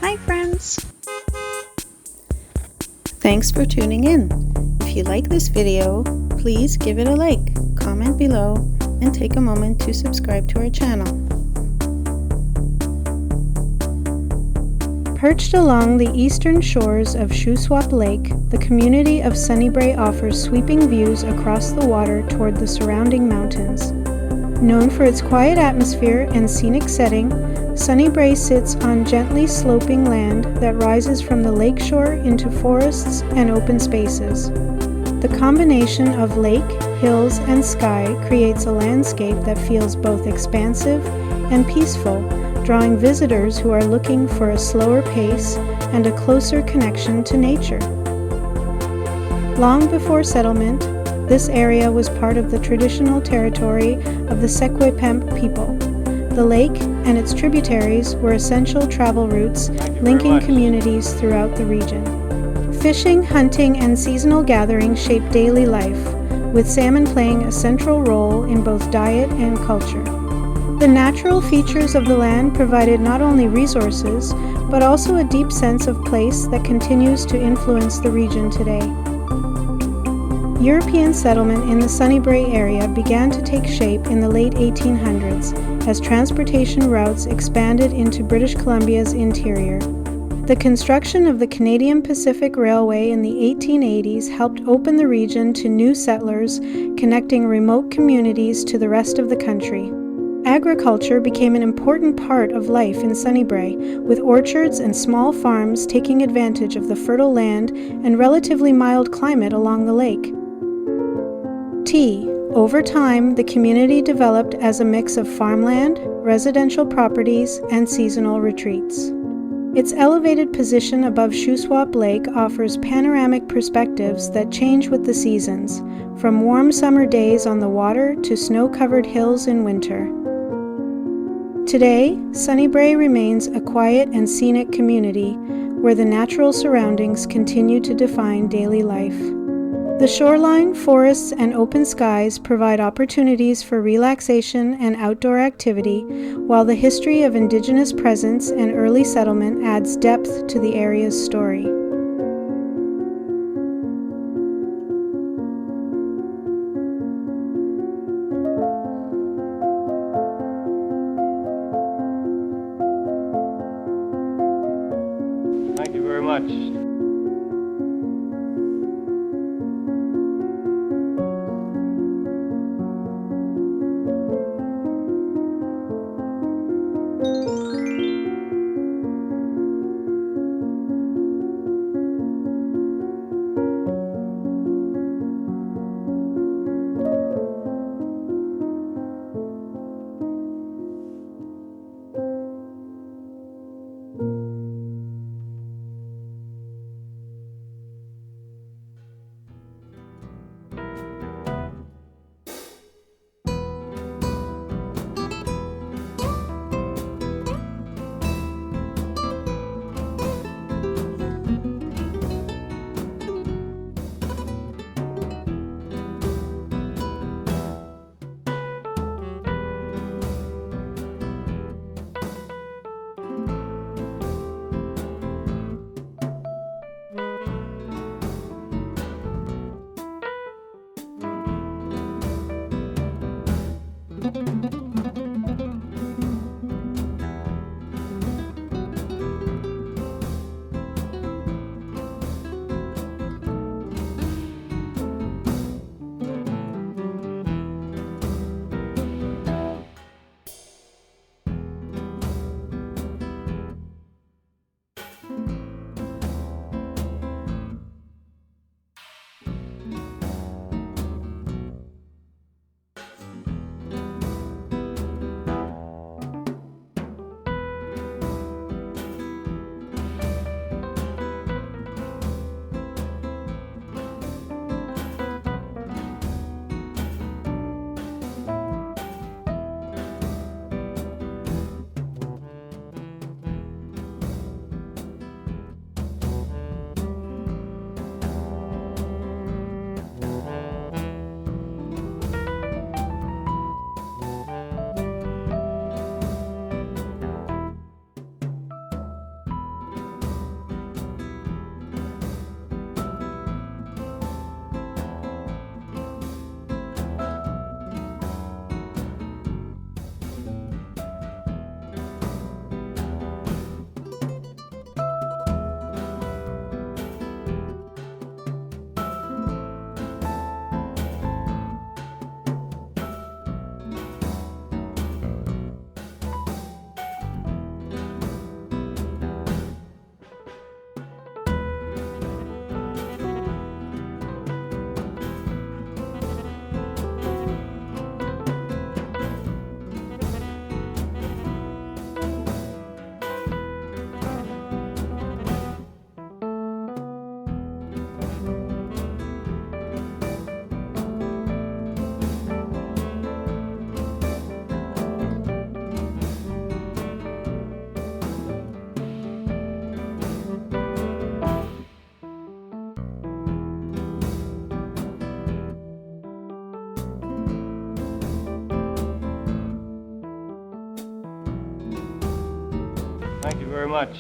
Hi friends! Thanks for tuning in. If you like this video, please give it a like, comment below, and take a moment to subscribe to our channel. Perched along the eastern shores of Shuswap Lake, the community of Sunnybrae offers sweeping views across the water toward the surrounding mountains. Known for its quiet atmosphere and scenic setting, Sunnybrae sits on gently sloping land that rises from the lakeshore into forests and open spaces. The combination of lake, hills, and sky creates a landscape that feels both expansive and peaceful, drawing visitors who are looking for a slower pace and a closer connection to nature. Long before settlement, this area was part of the traditional territory of the Secwepemc people. The lake and its tributaries were essential travel routes linking communities throughout the region. Fishing, hunting, and seasonal gatherings shaped daily life, with salmon playing a central role in both diet and culture. The natural features of the land provided not only resources, but also a deep sense of place that continues to influence the region today. European settlement in the Sunnybrae area began to take shape in the late 1800s as transportation routes expanded into British Columbia's interior. The construction of the Canadian Pacific Railway in the 1880s helped open the region to new settlers, connecting remote communities to the rest of the country. Agriculture became an important part of life in Sunnybrae, with orchards and small farms taking advantage of the fertile land and relatively mild climate along the lake. Tea. Over time, the community developed as a mix of farmland, residential properties, and seasonal retreats. Its elevated position above Shuswap Lake offers panoramic perspectives that change with the seasons, from warm summer days on the water to snow-covered hills in winter. Today, Sunnybrae remains a quiet and scenic community where the natural surroundings continue to define daily life. The shoreline, forests, and open skies provide opportunities for relaxation and outdoor activity, while the history of Indigenous presence and early settlement adds depth to the area's story. Thank you very much. Thank you very much.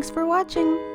Thanks for watching!